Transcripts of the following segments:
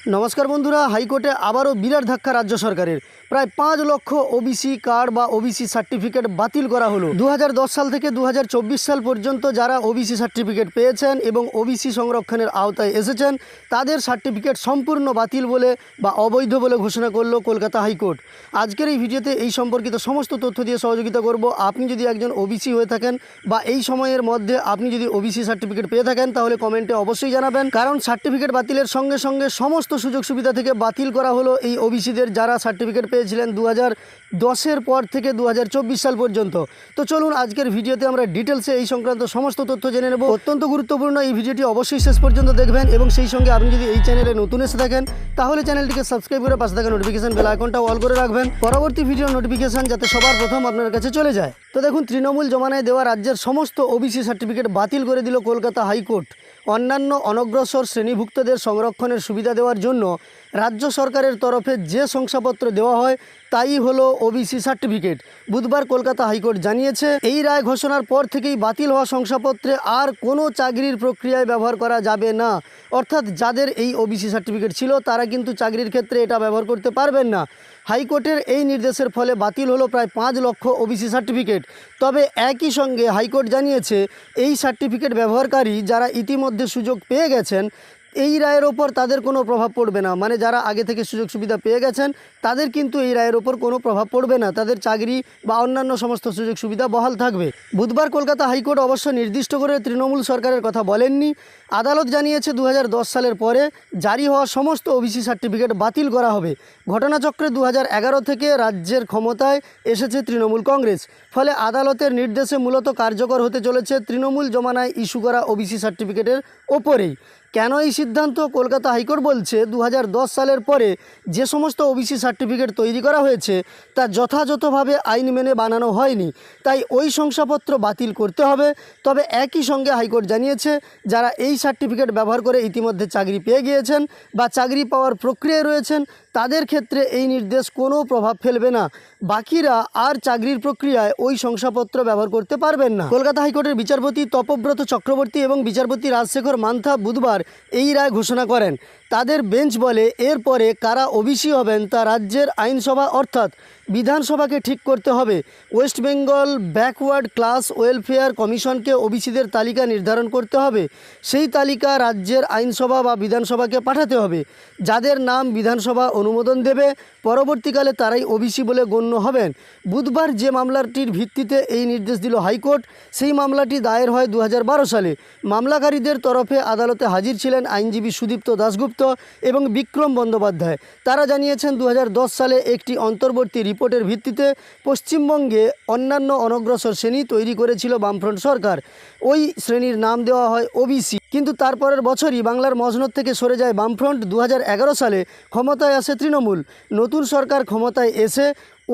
নমস্কার বন্ধুরা, হাইকোর্টে আবারও বিরাট ধাক্কা রাজ্য সরকারের। প্রায় 5 লক্ষ ওবিসি কার্ড বা ওবিসি সার্টিফিকেট বাতিল করা হলো। 2010 সাল থেকে 2024 সাল পর্যন্ত যারা ওবিসি সার্টিফিকেট পেয়েছেন এবং ওবিসি সংরক্ষণের আওতায় এসেছেন তাদের সার্টিফিকেট সম্পূর্ণ বাতিল বলে বা অবৈধ বলে ঘোষণা করলো কলকাতা হাইকোর্ট। আজকের এই ভিডিওতে এই সম্পর্কিত সমস্ত তথ্য দিয়ে সহযোগিতা করব। আপনি যদি একজন ওবিসি হয়ে থাকেন বা এই সময়ের মধ্যে আপনি যদি ওবিসি সার্টিফিকেট পেয়ে থাকেন তাহলে কমেন্টে অবশ্যই জানাবেন, কারণ সার্টিফিকেট বাতিলের সঙ্গে সঙ্গে সমস্ত সুযোগ সুবিধা থেকে বাতিল করা হলো এই ওবিসিদের যারা সার্টিফিকেট পেয়েছিলেন 2010-এর পর থেকে 2024 সাল পর্যন্ত। তো চলুন আজকের ভিডিওতে আমরা ডিটেলসে এই সংক্রান্ত সমস্ত তথ্য জেনে নেব। অত্যন্ত গুরুত্বপূর্ণ এই ভিডিওটি অবশ্যই শেষ পর্যন্ত দেখবেন এবং সেই সঙ্গে আপনি যদি এই চ্যানেলে নতুন এসে থাকেন তাহলে চ্যানেলটিকে সাবস্ক্রাইব করে পাশে থাকা নোটিফিকেশন বেল আইকনটা অল করে রাখবেন, পরবর্তী ভিডিও নোটিফিকেশন যাতে সবার প্রথম আপনার কাছে চলে যায়। তো দেখুন, তৃণমূল জমানায় দেওয়া রাজ্যের সমস্ত ওবিসি সার্টিফিকেট বাতিল করে দিল কলকাতা হাইকোর্ট। অন্যান্য অনগ্রসর শ্রেণীভুক্তদের সংরক্ষণের সুবিধা দেওয়ার জন্য রাজ্য সরকারের তরফে যে শংসাপত্র দেওয়া হয় তাই হলো ওবিসি সার্টিফিকেট। বুধবার কলকাতা হাইকোর্ট জানিয়েছে, এই রায় ঘোষণার পর থেকেই বাতিল হওয়া শংসাপত্রে আর কোনো চাকরির প্রক্রিয়ায় ব্যবহার করা যাবে না। অর্থাৎ যাদের এই ওবিসি সার্টিফিকেট ছিল তারা কিন্তু চাকরির ক্ষেত্রে এটা ব্যবহার করতে পারবেন না। হাইকোর্টের এই নির্দেশের ফলে বাতিল হলো প্রায় 5 লক্ষ ওবিসি সার্টিফিকেট। তবে একই সঙ্গে হাইকোর্ট জানিয়েছে, এই সার্টিফিকেট ব্যবহারকারী যারা ইতিমধ্যে সুযোগ পেয়ে গেছেন এই রায়ের ওপর তাদের কোনো প্রভাব পড়বে না। মানে যারা আগে থেকে সুযোগ সুবিধা পেয়ে গেছেন তাদের কিন্তু এই রায়ের ওপর কোনো প্রভাব পড়বে না, তাদের চাকরি বা অন্যান্য সমস্ত সুযোগ সুবিধা বহাল থাকবে। বুধবার কলকাতা হাইকোর্ট অবশ্য নির্দিষ্ট করে তৃণমূল সরকারের কথা বলেননি। আদালত জানিয়েছে 2010 সালের পরে জারি হওয়া সমস্ত ওবিসি সার্টিফিকেট বাতিল করা হবে। ঘটনাচক্রে 2011 থেকে রাজ্যের ক্ষমতায় এসেছে তৃণমূল কংগ্রেস, ফলে আদালতের নির্দেশে মূলত কার্যকর হতে চলেছে তৃণমূল জমানায় ইস্যু করা ওবিসি সার্টিফিকেটের ওপরেই। কেন এই সিদ্ধান্ত? কলকাতা হাইকোর্ট বলছে, 2010 সালের পরে যে সমস্ত ওবিসি সার্টিফিকেট তৈরি করা হয়েছে তা যথাযথভাবে আইন মেনে বানানো হয়নি, তাই ওই শংসাপত্র বাতিল করতে হবে। তবে একই সঙ্গে হাইকোর্ট জানিয়েছে, যারা এই সার্টিফিকেট ব্যবহার করে ইতিমধ্যে চাকরি পেয়ে গিয়েছেন বা চাকরি পাওয়ার প্রক্রিয়ায় রয়েছেন তাদের ক্ষেত্রে এই নির্দেশ কোনো প্রভাব ফেলবে না। বাকিরা আর চাকরির প্রক্রিয়ায় ওই শংসাপত্র ব্যবহার করতে পারবেন না। কলকাতা হাইকোর্টের বিচারপতি তপব্রত চক্রবর্তী এবং বিচারপতি রাজশেখর মান্থা বুধবার এই রায় ঘোষণা করেন। তাদের বেঞ্চ বলে, এরপরে কারা ওবিসি হবেন তা রাজ্যের আইনসভা অর্থাৎ বিধানসভাকে ঠিক করতে হবে। West Bengal backward class welfare কমিশনকে ওবিসিদের তালিকা নির্ধারণ করতে হবে। সেই তালিকা রাজ্যের আইনসভা বা বিধানসভাকে পাঠাতে হবে। যাদের নাম বিধানসভা অনুমোদন দেবে পরবর্তীকালে তারাই ওবিসি বলে গণ্য হবেন। বুধবার যে মামলাটির ভিত্তিতে এই নির্দেশ দিল হাইকোর্ট, সেই মামলাটি দায়ের হয় 2012 সালে। মামলাকারীদের তরফে আদালতে হাজির ছিলেন আইনজীবী সুদীপ্ত দাশগুপ্ত এবং বিক্রম বন্দ্যোপাধ্যায়। তারা জানিয়েছেন, 2010 সালে একটি অন্তর্বর্তী রিপোর্টের ভিত্তিতে পশ্চিমবঙ্গে অন্যান্য অনগ্রসর শ্রেণী তৈরি করেছিল বামফ্রন্ট সরকার। ওই শ্রেণীর নাম দেওয়া হয় ওবিসি, কিন্তু তারপরের বছরই বাংলার মসনদ থেকে সরে যায় বামফ্রন্ট। 2011 সালে ক্ষমতায় আসে তৃণমূল। নতুন সরকার ক্ষমতায় এসে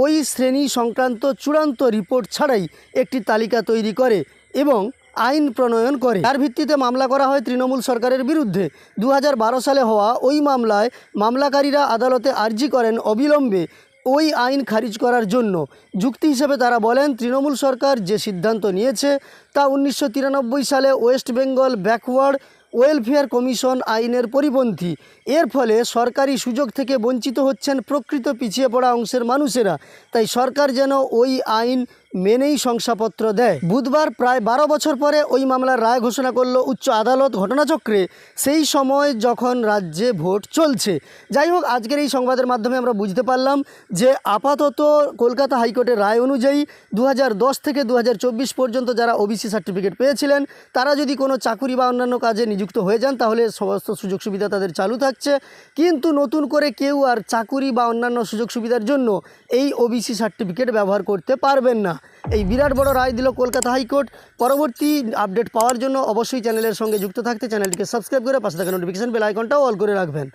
ওই শ্রেণী সংক্রান্ত চূড়ান্ত রিপোর্ট ছাড়াই একটি তালিকা তৈরি করে এবং আইন প্রণয়ন করে। তার ভিত্তিতে মামলা করা হয় তৃণমূল সরকারের বিরুদ্ধে। 2012 সালে হওয়া ওই মামলায় মামলাকারীরা আদালতে আর্জি করেন অবিলম্বে ওই আইন খারিজ করার জন্য। যুক্তি হিসেবে তারা বলেন, তৃণমূল সরকার যে সিদ্ধান্ত নিয়েছে তা 1993 সালে West Bengal backward welfare commission আইনের পরিপন্থী। এর ফলে সরকারি সুযোগ থেকে বঞ্চিত হচ্ছেন প্রকৃত পিছিয়ে পড়া অংশের মানুষেরা। তাই সরকার যেন ওই আইন মেনেই শংসাপত্র দেয়। বুধবার প্রায় 12 বছর পরে ওই মামলার রায় ঘোষণা করল উচ্চ আদালত। ঘটনাচক্রে সেই সময় যখন রাজ্যে ভোট চলছে। যাই হোক, আজকের এই সংবাদের মাধ্যমে আমরা বুঝতে পারলাম যে আপাতত কলকাতা হাইকোর্টের রায় অনুযায়ী 2010 থেকে 2024 পর্যন্ত যারা ওবিসি সার্টিফিকেট পেয়েছিলেন তারা যদি কোনো চাকুরি বা অন্যান্য কাজে নিযুক্ত হয়ে যান তাহলে সমস্ত সুযোগ সুবিধা তাদের চালু থাকছে, কিন্তু নতুন করে কেউ আর চাকুরি বা অন্যান্য সুযোগ সুবিধার জন্য এই ওবিসি সার্টিফিকেট ব্যবহার করতে পারবেন না। এই বিরাট বড় রায় দিল কলকাতা হাইকোর্ট। পরবর্তী আপডেট পাওয়ার জন্য অবশ্যই চ্যানেলের সঙ্গে যুক্ত থাকতে চ্যানেলটিকে সাবস্ক্রাইব করে পাশে থাকা নোটিফিকেশন বেল আইকনটাও অল করে রাখবেন।